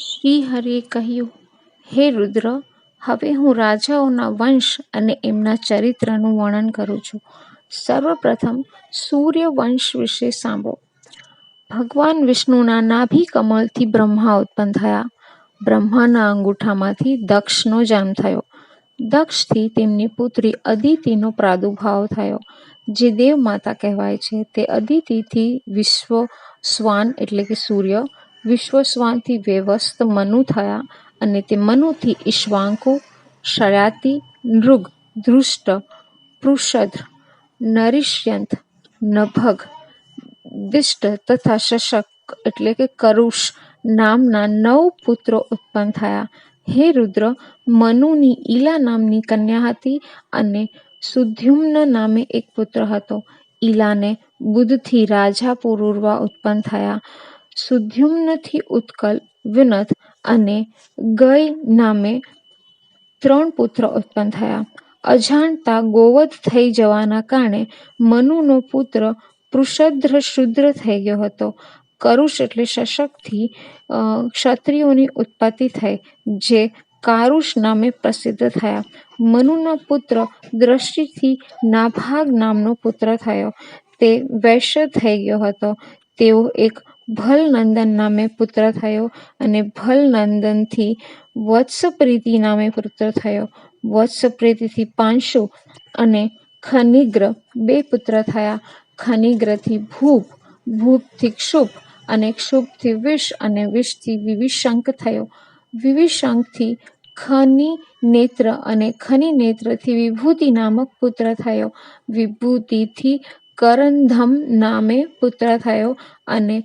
શ્રી હરિએ કહ્યું, હે રુદ્ર, હવે હું રાજાઓના વંશ અને એમના ચરિત્રનું વર્ણન કરું છું. સર્વપ્રથમ સૂર્યવંશ વિશે સાંભળો. ભગવાન વિષ્ણુના નાભિ કમળથી બ્રહ્મા ઉત્પન્ન થયા. બ્રહ્માના અંગૂઠામાંથી દક્ષનો જન્મ થયો. દક્ષથી તેમની પુત્રી અદિતિનો પ્રાદુર્ભાવ થયો, જે દેવમાતા કહેવાય છે. તે અદિતિથી વિશ્વસ્વાન એટલે કે સૂર્ય, વિશ્વસ્વાનથી વૈવસ્ત મનુ થયા, અને તે મનુથી ઈક્ષ્વાકુ, યયાતિ, નૃગ, ધૃષ્ટ, પૃષદ્ર, નરિષ્યંત, નભગ, દિષ્ટ તથા શશક એટલે કે કરુષ નામના 9 પુત્રો ઉત્પન્ન થયા. હે રુદ્ર, મનુની ઈલા નામની કન્યા હતી અને સુદ્યુમ્ન નામે એક પુત્ર હતો. ઈલાને બુધથી રાજા પુરુરવા ઉત્પન્ન થયા. સુદ્યુમ્નથી ઉત્કલ, વિનત અને ગય નામે 3 પુત્ર ઉત્પન્ન થયા. અજાણતા ગોવધ થઈ જવાના કારણે મનુનો પુત્ર પૃષદ્ર શૂદ્ર થઈ ગયો હતો. કરુષ એટલે શશકથી ક્ષત્રિયોની ઉત્પત્તિ થઈ, જે કારુષ નામે પ્રસિદ્ધ થયા. મનુના પુત્ર દ્રષ્ટિથી નાભાગ નામનો પુત્ર થયો. તે વૈશ્ય થઈ ગયો હતો. તેઓ એક ભલનંદન નામે પુત્ર થયો, અને ભલનંદનથી વત્સપ્રીતિ નામે પુત્ર થયો. વત્સપ્રીતિથી પાંશુ અને ખનિગ્ર 2 પુત્ર થયા. ખનિગ્રથી ભૂપ, ભૂપથી ક્ષુપ, અને ક્ષુપથી વિષ, અને વિષથી વિભીષંક થયો. વિભીષંકથી ખનિનેત્ર, અને ખનિનેત્રથી વિભૂતિ નામક પુત્ર થયો. વિભૂતિથી કરંધમ નામે પુત્ર થયો, અને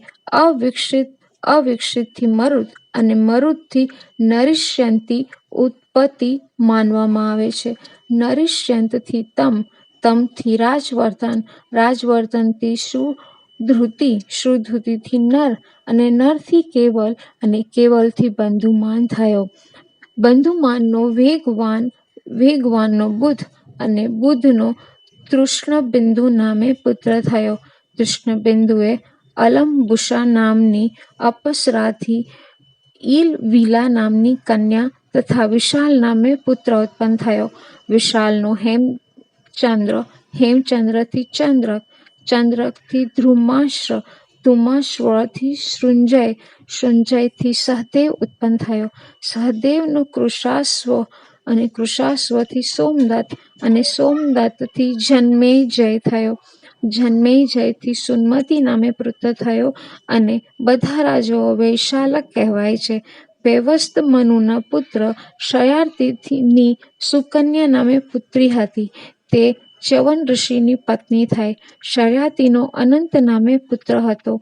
અવિક્ષિતથી મરુત, અને મરુતથી નરિષ્યંતી ઉત્પત્તિ માનવામાં આવે છે. નરિષ્યંતથી તમ, તમથી રાજવર્ધન, રાજવર્ધનથી શુધૃતિ, શુધૃતિથી નર, અને નરથી કેવલ, અને કેવલથી બંધુમાન થયો. બંધુમાનનો વેગવાનનો બુધ, અને બુધનો તૃષ્ણબિંદુ નામે પુત્ર થયો. તૃષ્ણબિંદુએ અલંબુષા નામની અપ્સરાથી ઈલવિલા નામની કન્યા તથા વિશાલ નામે પુત્ર ઉત્પન્ન થયો. વિશાલનો હેમચંદ્ર, હેમચંદ્રથી ચંદ્રક, ચંદ્રકથી ધ્રુમાશ્ર, ધ્રુમાશ્વથી સૃંજય, સૃંજયથી સહદેવ ઉત્પન્ન થયો. સહદેવનો કૃશાશ્વ, અને કૃશાશ્વથી સોમદત્ત, અને સોમદત્તથી જન્મેજય થયો. જન્મેજયથી સુમતિ નામે પુત્ર થયો, અને બધા રાજાઓ વૈશાલક કહેવાય છે. વૈવસ્ત મનુના પુત્ર યયાતિની સુકન્યા નામે પુત્રી હતી. તે ચ્યવન ઋષિની પત્ની થઈ. યયાતિનો અનંત નામે પુત્ર હતો.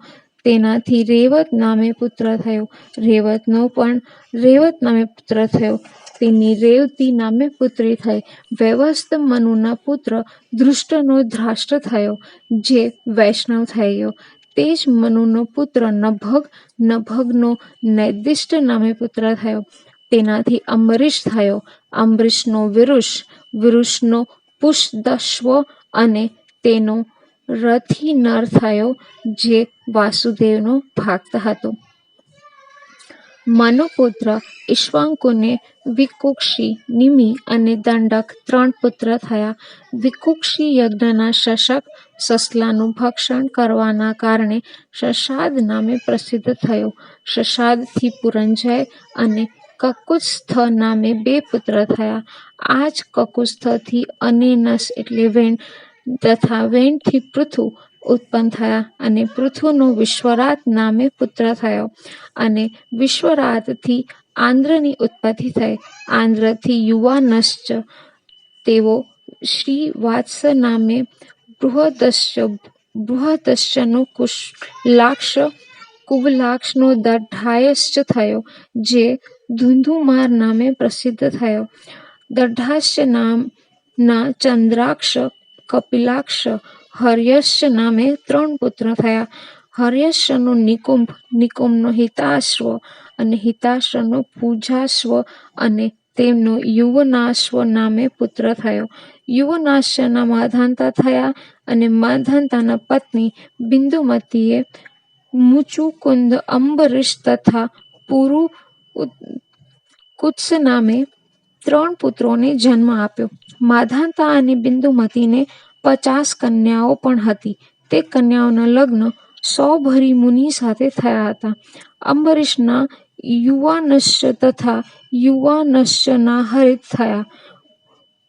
તેનાથી રેવત નામે પુત્ર થયો. રેવતનો પણ રેવત નામે પુત્ર થયો. તેની રેવતી નામે પુત્રી થઈ. વૈવસ્ત મનુના પુત્ર ધૃષ્ટનો ધ્રાષ્ટ્ર થયો, જે વૈષ્ણવ થઈ ગયો. તે જ મનુનો પુત્ર નભગ, નભગનો નૈદિષ્ટ નામે પુત્ર થયો. તેનાથી અંબરીશ થયો. અંબરીશનો વિરુષ, વિરુષનો પુષદશ્વ, અને તેનો રથી નર થયો, જે વાસુદેવનો ભક્ત હતો. મનુપુત્ર ઈક્ષ્વાકુને વિકુક્ષી, નિમિ અને દંડક 3 પુત્ર થયા. વિકુક્ષી યજ્ઞના શશક, સસલાનું ભક્ષણ કરવાના કારણે શશાદ નામે પ્રસિદ્ધ થયો. શશાદથી પુરંજય અને કકુત્સ્થ નામે 2 પુત્ર થયા. આ જ કકુત્સ્થથી અનેનસ એટલે વેણ, તથા વેણથી પૃથુ ઉત્પન્ન થયા. અને પૃથુનો વિશ્વરાત નામે પુત્ર થયો. અને વિશ્વરાતથી આંદ્રની ઉત્પત્તિ થઈ. આંદ્રથી યુવાનશ્ચ. તેઓ શ્રીવાત્સ નામે બૃહદશ્ચનો કુશલાક્ષ, કુબલાક્ષનો દઢાયશ્ચ થયો, જે ધુંધુમાર નામે પ્રસિદ્ધ થયો. દઢાશ્ચ નામના ચંદ્રાક્ષ, કપિલાક્ષ, હર્યશ્ચ નામે 3 પુત્ર થયા. હર્યશ્ચનો નિકુંભ, નિકુંભનો હિતાશ્વ, અને હિતાશ્વનો પૂજાશ્વ, અને તેમનો યુવનાશ્વ નામે પુત્ર થયો. યુવનાશ્વના માધાતા થયા, અને માધાતાના પત્ની બિંદુમતીએ મુચુકુંદ, અંબરીશ તથા પુરુ કુત્સ નામે 3 પુત્રોને જન્મ આપ્યો. માધાતા અને બિંદુમતીને 50 કન્યાઓ પણ હતી. તે કન્યાઓના લગ્ન સૌભરી મુનિ સાથે થયા હતા. અંબરીશના યુવાનશ્ચ તથા યુવાનશ્ચના હરિત થયા.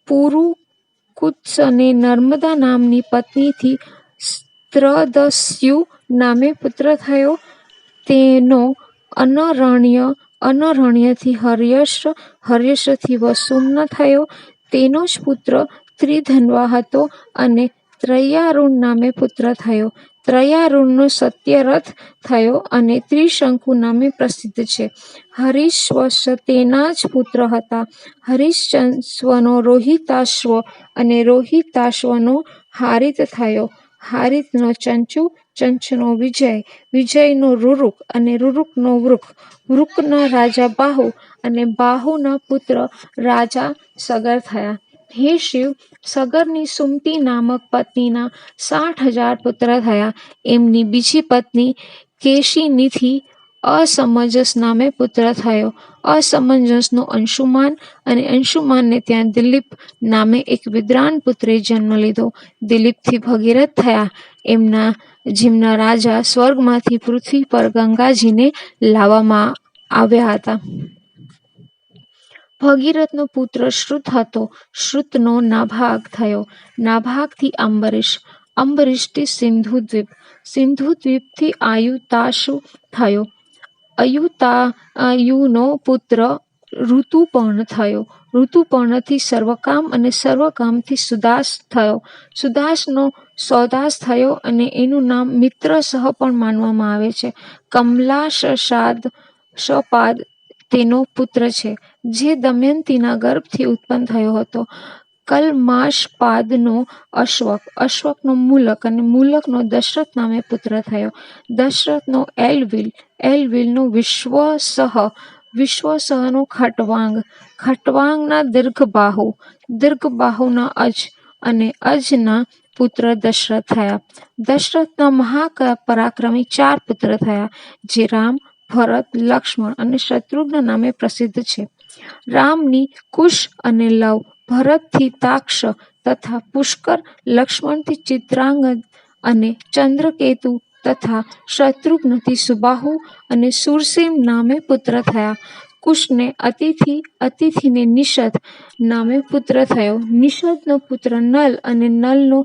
પુરુકુત્સને નર્મદા નામની પત્નીથી સ્ત્રદસ્યુ નામે પુત્ર થયો. તેનો અનરણ્યથી હર્યશ, હર્યશથી વસુમ્ન થયો. તેનો જ પુત્ર ત્રિધન્વા હતો અને ત્રયારુણ નામે પુત્ર થયો. ત્રયારુણનો સત્યરથ થયો અને ત્રિશંકુ નામે પ્રસિદ્ધ છે. હરિશ્વશ્ચ તેના જ પુત્ર હતા. હરિશ્વનો રોહિતાશ્વ અને રોહિતાશ્વનો હારિત થયો. હારિતનો ચંચુ, ચંચુનો વિજય, વિજયનો રુરુક અને રુરુકનો વૃક, વૃકના રાજા બાહુ અને બાહુના પુત્ર રાજા સગર થયા. હે શિવ, સગરની સુમતિ નામક પત્નીના 60,000 પુત્ર થયા. એમની બીજી પત્ની કેશિનીથી અસમંજસ નામે પુત્ર થયો. અસમંજસનો અંશુમાન અને અંશુમાનને ત્યાં દિલીપ નામે એક વિદ્વાન પુત્રે જન્મ લીધો. દિલીપથી ભગીરથ થયા. જેમના રાજા સ્વર્ગમાંથી પૃથ્વી પર ગંગાજીને લાવવામાં આવ્યા હતા. ભગીરથનો પુત્ર શ્રુત હતો. શ્રુતનો નાભાગ થયો. નાભાગથી અંબરીશ, અંબરીશથી સિંધુદ્વીપ, સિંધુદ્વીપથી આયુતાશુ થયો. અયુનો પુત્ર ઋતુપર્ણ થયો. ઋતુપર્ણથી સર્વકામ અને સર્વકામથી સુદાસ થયો. સુદાસનો સૌદાસ થયો અને એનું નામ મિત્રસહ પણ માનવામાં આવે છે. કમલાશપાદ તેનો પુત્ર છે, જે દમયંતીના ગર્ભથી ઉત્પન્ન થયો હતો. કલ્માશપાદનો અશ્વક, અશ્વકનો મૂલક અને મૂલકનો દશરથ નામે પુત્ર થયો. દશરથનો એલવિલ, એલવિલનો વિશ્વસહ, વિશ્વસહનો ખટવાંગ, ખટવાંગના દીર્ઘબાહુ, દીર્ઘબાહુના અજ અને અજના પુત્ર દશરથ થયા. દશરથના મહાપરાક્રમી 4 પુત્ર થયા, જે રામ, ભરત, લક્ષ્મણ અને શત્રુઘ્ન નામે પ્રસિદ્ધ છે. રામની કુશ અને લવ, ભરતથી તાક્ષ તથા પુષ્કર, લક્ષ્મણથી ચિત્રાંગદ અને ચંદ્રકેતુ તથા શત્રુઘ્નથી સુબાહુ અને સુરસેન નામે પુત્ર થયા. કુશને અતિથિ, અતિથિને નિષદ નામે પુત્ર થયો. નિષદનો પુત્ર નલ અને નલનો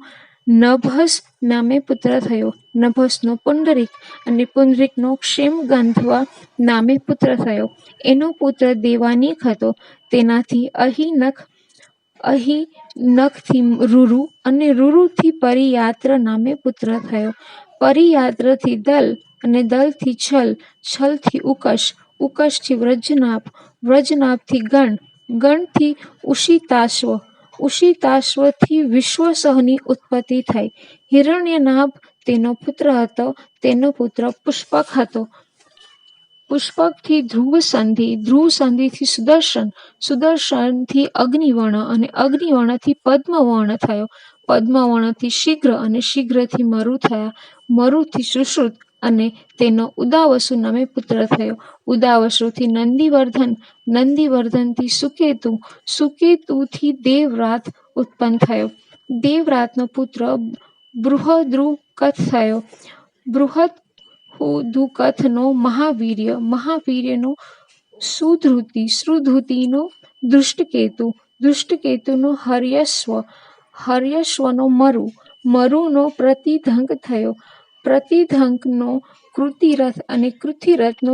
નભસ નામે પુત્ર થયો. નભસનો પુંડરીક અને પુંડરીકનો ક્ષેમગંધર્વ નામે પુત્ર થયો. એનો પુત્ર દેવાનીક હતો. તેનાથી અહિનકથી રુરુ અને રુરુથી પરિયાત્ર નામે પુત્ર થયો. પરિયાત્રથી દલ અને દલથી છલ, છલથી ઉકશ, ઉકશથી વ્રજનાભ, વ્રજનાભથી ગણ, ગણથી ઉષિતાશ્વ, ઉષિતાશ્વથી વિશ્વસહની ઉત્પત્તિ થઈ. હિરણ્યનાભ તેનો પુત્ર હતો. તેનો પુત્ર પુષ્પક હતો. પુષ્પકથી ધ્રુવસંધિ, ધ્રુવસંધિથી સુદર્શન, સુદર્શનથી અગ્નિવર્ણ અને અગ્નિવર્ણથી પદ્મવર્ણ થયો. પદ્મવર્ણથી શીઘ્ર અને શીઘ્રથી મરુ થયા. મરુથી સુશ્રુત અને તેનો ઉદાવસુ નામે પુત્ર થયો. ઉદાવસુથી નંદીવર્ધન, નંદીવર્ધનથી સુકેતુ, સુકેતુથી દેવવ્રાત ઉત્પન્ન થયો. દેવવ્રાતનો પુત્ર બૃહદ્રુકથ થયો. બૃહદુકથનો મહાવીર્ય, મહાવીર્યનો સુધૃતિ, સુધૃતિનો દૃષ્ટકેતુ, દૃષ્ટકેતુનો હર્યશ્વ, હર્યશ્વનો મરુ, મરુનો પ્રતિધંક થયો. પ્રતિધંકનો કૃતિરથ અને કૃતિરથનો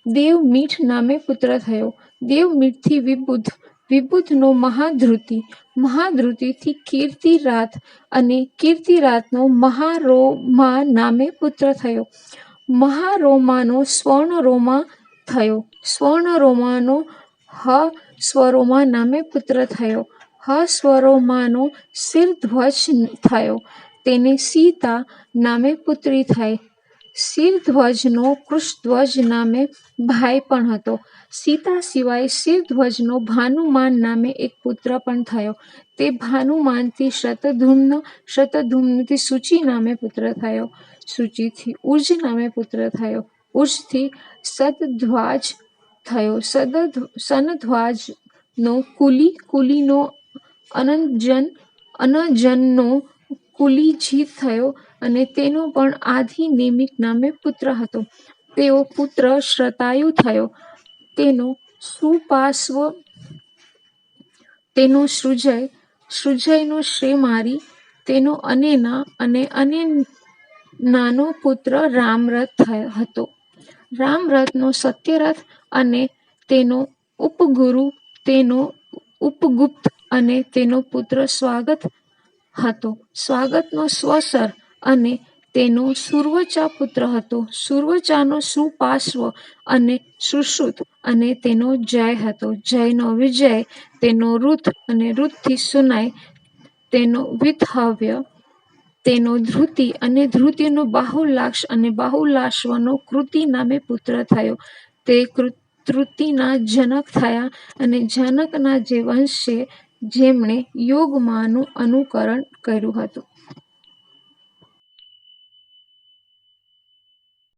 દેવમીઠ નામે પુત્ર થયો. દેવમીઠથી વિબુધ, વિબુધનો મહાધૃતિ, મહાધૃતિથી કીર્તિરાત અને કીર્તિરાતનો મહારોમા નામે પુત્ર થયો. મહારોમાનો સ્વર્ણરોમા થયો. સ્વર્ણરોમાનો હસ્વરોમા નામે પુત્ર થયો. હસ્વરોમાનો શિરધ્વજ થયો. તેને સીતા નામે પુત્રી થઈ. શિરધ્વજનો કૃશધ્વજ નામે ભાઈ પણ હતો. સીતા સિવાય શિરધ્વજનો ભાનુમાન નામે એક પુત્ર પણ થયો. તે ભાનુમાનથી શતધૂમ્ન, શતધૂમ્નથી સૂચિ નામે પુત્ર થયો. સૂચિથી ઉર્જ નામે પુત્ર થયો. ઉર્જથી સદ્ધ્વાજ થયો. સનધ્વાજનો કુલી, કુલીનો અનજનનો કુલીજીત થયો અને તેનો પણ આધિ નેમિક નામે પુત્ર હતો. તેઓ પુત્ર શ્રતાયુ થયો. તેનો સુપાર્શ્વ, તેનો સૃજય, સૃજયનો શ્રેમારી, તેનો અનેના અને અનેનાનો પુત્ર રામરથ હતો. રામરથનો સત્યરથ અને તેનો ઉપગુરુ, તેનો ઉપગુપ્ત અને તેનો પુત્ર સ્વાગત હતો. સ્વાગતનો સ્વસર અને તેનો સુર્વચા પુત્ર હતો. સુર્વચાનો સુપાર્શ્વ અને સુશ્રુત અને તેનો જય હતો. જયનો વિજય, તેનો રુથ અને રુથથી સુનય, તેનો વિતહવ્ય, તેનો ધૃતિ અને ધૃતિનો બાહુલાશ અને બાહુલાશ્વનો કૃતિ નામે પુત્ર થયો. તે કૃતિના જનક થયા અને જનકના જે વંશ છે જેમણે યોગમાનું અનુકરણ કર્યું હતું.